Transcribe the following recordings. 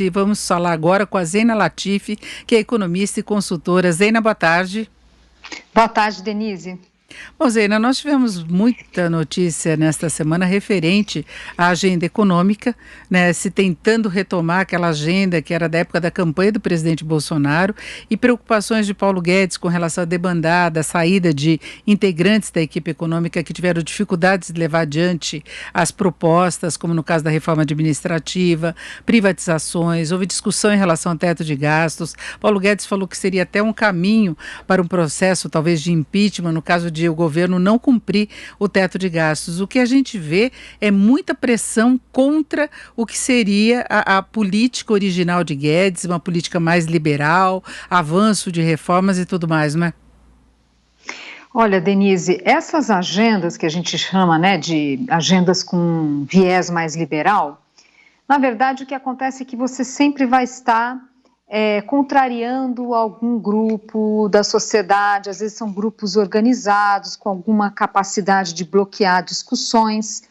E vamos falar agora com a Zeina Latifi, que é economista e consultora. Zeina, boa tarde. Boa tarde, Denise. Bom, Zeina, nós tivemos muita notícia nesta semana referente à agenda econômica, né, se tentando retomar aquela agenda que era da época da campanha do presidente Bolsonaro e preocupações de Paulo Guedes com relação à debandada, a saída de integrantes da equipe econômica que tiveram dificuldades de levar adiante as propostas, como no caso da reforma administrativa, privatizações, houve discussão em relação ao teto de gastos. Paulo Guedes falou que seria até um caminho para um processo, talvez, de impeachment, no caso de o governo não cumprir o teto de gastos. O que a gente vê é muita pressão contra o que seria a política original de Guedes, uma política mais liberal, avanço de reformas e tudo mais, não é? Olha, Denise, essas agendas que a gente chama, né, de agendas com viés mais liberal, na verdade o que acontece é que você sempre vai estar contrariando algum grupo da sociedade, às vezes são grupos organizados com alguma capacidade de bloquear discussões.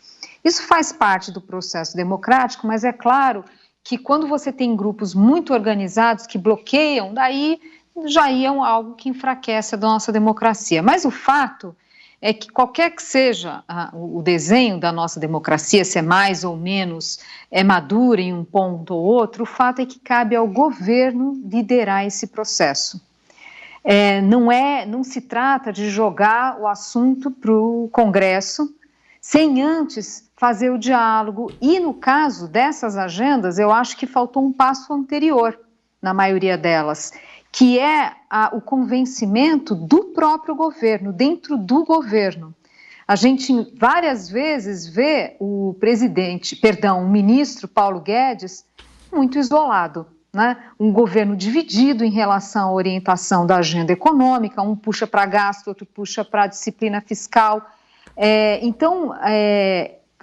Isso faz parte do processo democrático, mas é claro que quando você tem grupos muito organizados que bloqueiam, daí já é algo que enfraquece a nossa democracia. Mas o fato é que qualquer que seja o desenho da nossa democracia, se é mais ou menos madura em um ponto ou outro, o fato é que cabe ao governo liderar esse processo. Não se trata de jogar o assunto para o Congresso sem antes fazer o diálogo. E no caso dessas agendas, eu acho que faltou um passo anterior na maioria delas, que é o convencimento do próprio governo, dentro do governo. A gente várias vezes vê o ministro Paulo Guedes muito isolado, né? Um governo dividido em relação à orientação da agenda econômica, um puxa para gasto, outro puxa para disciplina fiscal.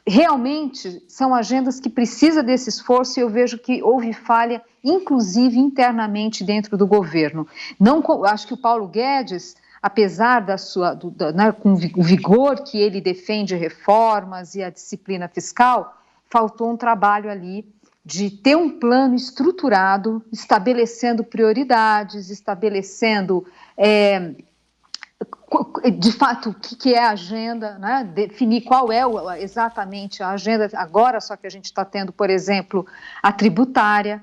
Realmente são agendas que precisam desse esforço e eu vejo que houve falha, inclusive internamente dentro do governo. Acho que o Paulo Guedes, apesar com o vigor que ele defende reformas e a disciplina fiscal, faltou um trabalho ali de ter um plano estruturado, estabelecendo prioridades, estabelecendo de fato o que é a agenda, né? Definir qual é exatamente a agenda agora, só que a gente está tendo, por exemplo, a tributária,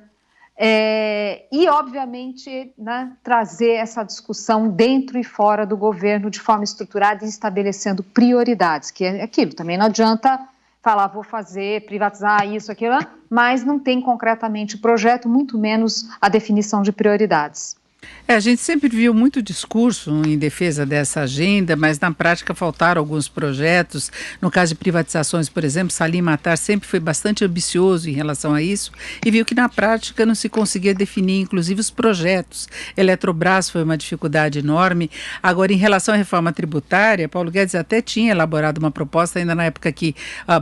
e obviamente, né, trazer essa discussão dentro e fora do governo de forma estruturada e estabelecendo prioridades, que é aquilo, também não adianta falar vou fazer, privatizar isso, aquilo, mas não tem concretamente o projeto, muito menos a definição de prioridades. A gente sempre viu muito discurso em defesa dessa agenda, mas na prática faltaram alguns projetos. No caso de privatizações, por exemplo, Salim Matar sempre foi bastante ambicioso em relação a isso e viu que na prática não se conseguia definir, inclusive, os projetos. Eletrobras foi uma dificuldade enorme. Agora, em relação à reforma tributária, Paulo Guedes até tinha elaborado uma proposta ainda na época que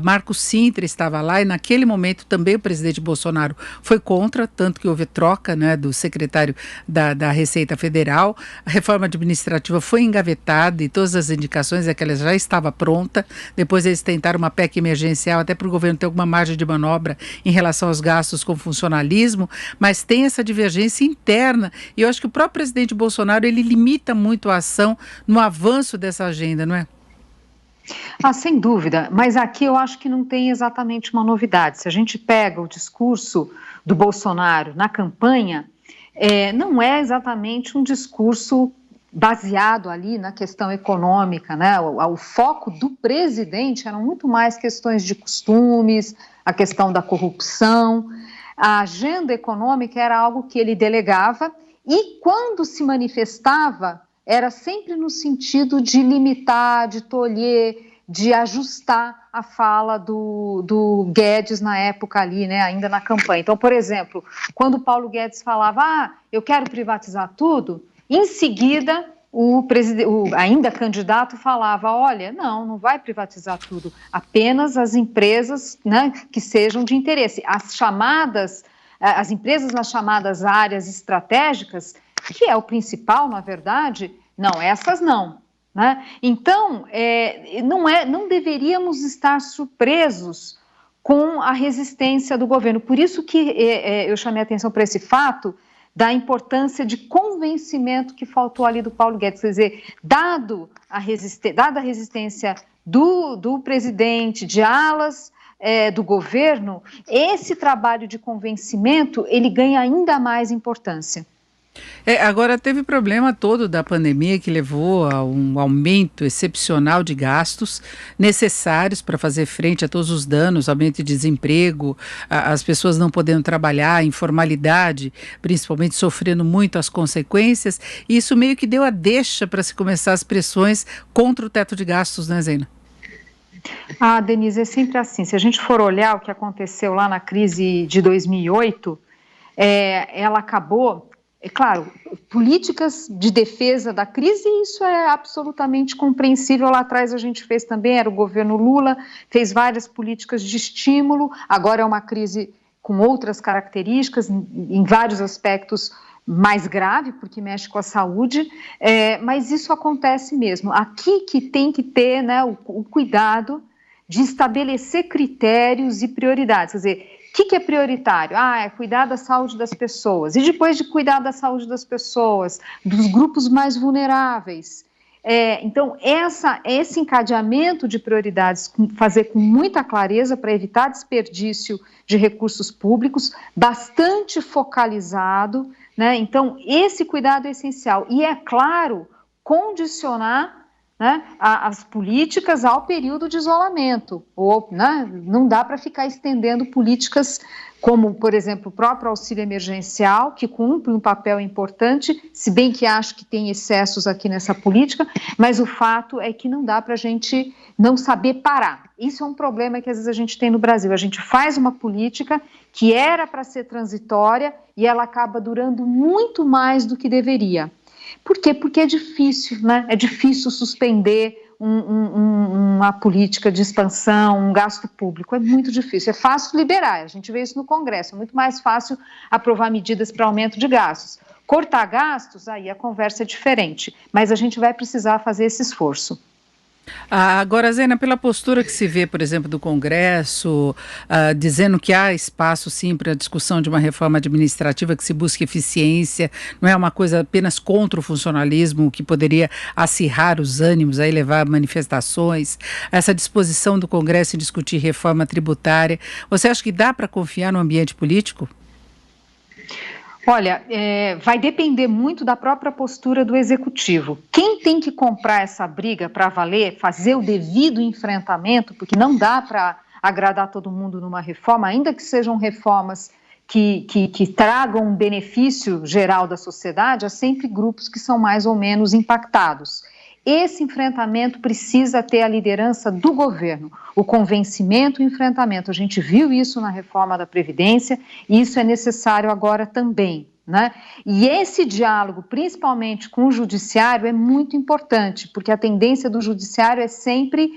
Marco Sintra estava lá e naquele momento também o presidente Bolsonaro foi contra, tanto que houve troca, né, do secretário da Receita Federal. A reforma administrativa foi engavetada e todas as indicações é que ela já estava pronta. Depois eles tentaram uma PEC emergencial até para o governo ter alguma margem de manobra em relação aos gastos com funcionalismo, mas tem essa divergência interna e eu acho que o próprio presidente Bolsonaro ele limita muito a ação no avanço dessa agenda, não é? Sem dúvida, mas aqui eu acho que não tem exatamente uma novidade. Se a gente pega o discurso do Bolsonaro na campanha, não é exatamente um discurso baseado ali na questão econômica, né? O foco do presidente eram muito mais questões de costumes, a questão da corrupção. A agenda econômica era algo que ele delegava e quando se manifestava era sempre no sentido de limitar, de tolher, de ajustar a fala do Guedes na época ali, né, ainda na campanha. Então, por exemplo, quando o Paulo Guedes falava, eu quero privatizar tudo, em seguida o ainda candidato falava, olha, não vai privatizar tudo, apenas as empresas, né, que sejam de interesse. As empresas nas chamadas áreas estratégicas, que é o principal, na verdade, não, essas não. Né? Então, não deveríamos estar surpresos com a resistência do governo. Por isso que eu chamei a atenção para esse fato da importância de convencimento que faltou ali do Paulo Guedes. Quer dizer, dada a resistência do presidente, de alas do governo, esse trabalho de convencimento, ele ganha ainda mais importância. Agora teve problema todo da pandemia que levou a um aumento excepcional de gastos necessários para fazer frente a todos os danos, aumento de desemprego, as pessoas não podendo trabalhar, a informalidade, principalmente sofrendo muito as consequências, e isso meio que deu a deixa para se começar as pressões contra o teto de gastos, né, Zena? Denise, é sempre assim. Se a gente for olhar o que aconteceu lá na crise de 2008, ela acabou... claro, políticas de defesa da crise, isso é absolutamente compreensível. Lá atrás a gente fez também, era o governo Lula, fez várias políticas de estímulo, agora é uma crise com outras características, em vários aspectos mais grave, porque mexe com a saúde, mas isso acontece mesmo. Aqui que tem que ter, né, o cuidado de estabelecer critérios e prioridades, quer dizer, o que é prioritário? É cuidar da saúde das pessoas. E depois de cuidar da saúde das pessoas, dos grupos mais vulneráveis. Então, esse encadeamento de prioridades, fazer com muita clareza para evitar desperdício de recursos públicos, bastante focalizado, né? Então, esse cuidado é essencial. E, é claro, condicionar, né, as políticas ao período de isolamento, né, não dá para ficar estendendo políticas como, por exemplo, o próprio auxílio emergencial, que cumpre um papel importante, se bem que acho que tem excessos aqui nessa política, mas o fato é que não dá para a gente não saber parar. Isso é um problema que às vezes a gente tem no Brasil, a gente faz uma política que era para ser transitória e ela acaba durando muito mais do que deveria. Por quê? Porque é difícil, né? É difícil suspender uma política de expansão, um gasto público, é muito difícil. É fácil liberar, a gente vê isso no Congresso, é muito mais fácil aprovar medidas para aumento de gastos. Cortar gastos, aí a conversa é diferente, mas a gente vai precisar fazer esse esforço. Agora, Zena, pela postura que se vê, por exemplo, do Congresso, dizendo que há espaço, sim, para a discussão de uma reforma administrativa que se busque eficiência, não é uma coisa apenas contra o funcionalismo, que poderia acirrar os ânimos, aí levar a manifestações, essa disposição do Congresso em discutir reforma tributária, você acha que dá para confiar no ambiente político? Olha, vai depender muito da própria postura do executivo. Quem tem que comprar essa briga para valer, fazer o devido enfrentamento, porque não dá para agradar todo mundo numa reforma, ainda que sejam reformas que tragam um benefício geral da sociedade, há sempre grupos que são mais ou menos impactados. Esse enfrentamento precisa ter a liderança do governo, o convencimento e o enfrentamento. A gente viu isso na reforma da Previdência e isso é necessário agora também, né? E esse diálogo, principalmente com o judiciário, é muito importante, porque a tendência do judiciário é sempre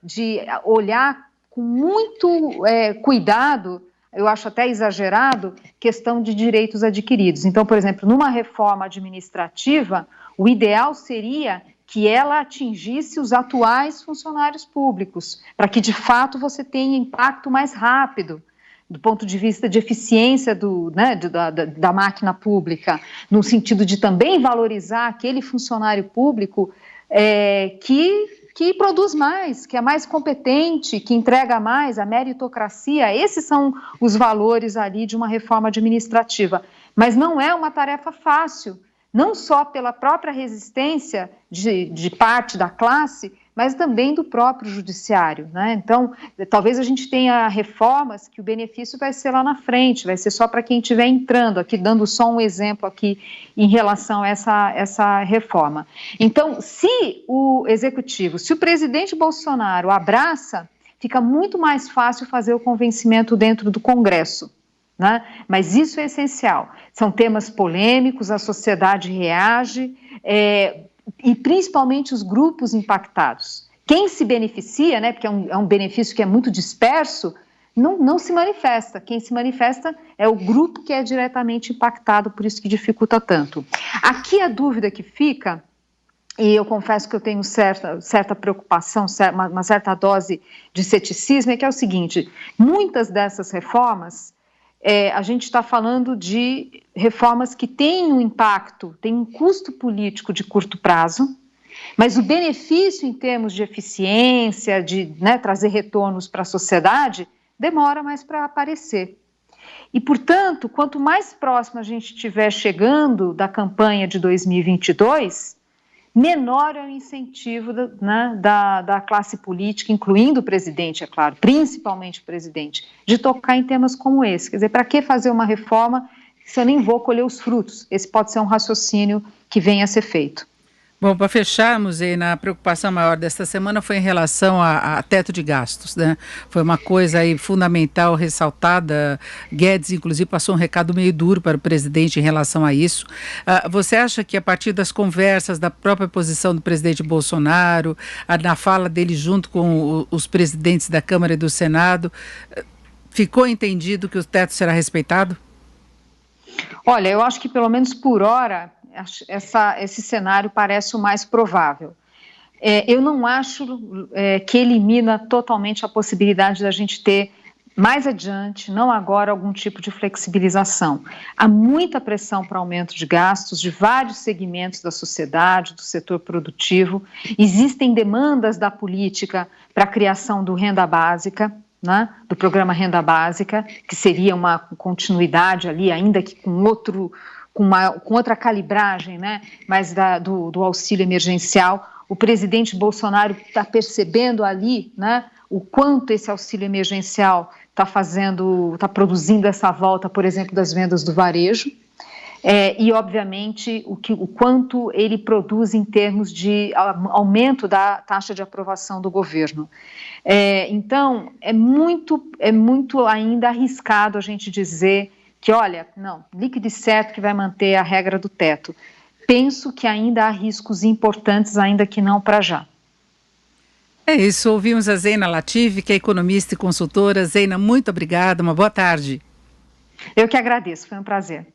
de olhar com muito cuidado, eu acho até exagerado, questão de direitos adquiridos. Então, por exemplo, numa reforma administrativa, o ideal seria que ela atingisse os atuais funcionários públicos, para que, de fato, você tenha impacto mais rápido, do ponto de vista de eficiência da máquina pública, no sentido de também valorizar aquele funcionário público que produz mais, que é mais competente, que entrega mais, a meritocracia. Esses são os valores ali de uma reforma administrativa. Mas não é uma tarefa fácil, não só pela própria resistência de parte da classe, mas também do próprio judiciário, né? Então, talvez a gente tenha reformas que o benefício vai ser lá na frente, vai ser só para quem estiver entrando, aqui dando só um exemplo aqui em relação a essa reforma. Então, se o executivo, se o presidente Bolsonaro abraça, fica muito mais fácil fazer o convencimento dentro do Congresso, né? Mas isso é essencial. São temas polêmicos, a sociedade reage, e principalmente os grupos impactados. Quem se beneficia, né, porque é um benefício que é muito disperso, não se manifesta. Quem se manifesta é o grupo que é diretamente impactado, por isso que dificulta tanto. Aqui a dúvida que fica e eu confesso que eu tenho certa preocupação, uma certa dose de ceticismo, é que é o seguinte: muitas dessas reformas, a gente está falando de reformas que têm um impacto, têm um custo político de curto prazo, mas o benefício em termos de eficiência, de, né, trazer retornos para a sociedade, demora mais para aparecer. E, portanto, quanto mais próximo a gente estiver chegando da campanha de 2022, menor é o incentivo da classe política, incluindo o presidente, é claro, principalmente o presidente, de tocar em temas como esse. Quer dizer, para que fazer uma reforma se eu nem vou colher os frutos? Esse pode ser um raciocínio que venha a ser feito. Bom, para fecharmos, a preocupação maior desta semana foi em relação a teto de gastos, né? Foi uma coisa aí fundamental, ressaltada. Guedes, inclusive, passou um recado meio duro para o presidente em relação a isso. Você acha que a partir das conversas, da própria posição do presidente Bolsonaro, na fala dele junto com os presidentes da Câmara e do Senado, ficou entendido que o teto será respeitado? Olha, eu acho que pelo menos por hora esse cenário parece o mais provável. Eu não acho que elimina totalmente a possibilidade da gente ter mais adiante, não agora, algum tipo de flexibilização. Há muita pressão para aumento de gastos de vários segmentos da sociedade, do setor produtivo. Existem demandas da política para a criação do renda básica, né, do programa Renda Básica, que seria uma continuidade ali, ainda que com outra calibragem, né, mas do auxílio emergencial. O presidente Bolsonaro está percebendo ali, né, o quanto esse auxílio emergencial está produzindo essa volta, por exemplo, das vendas do varejo, e obviamente o quanto ele produz em termos de aumento da taxa de aprovação do governo. Então, é muito ainda arriscado a gente dizer que, olha, não, líquido e certo que vai manter a regra do teto. Penso que ainda há riscos importantes, ainda que não para já. É isso, ouvimos a Zeina Latif, que é economista e consultora. Zeina, muito obrigada, uma boa tarde. Eu que agradeço, foi um prazer.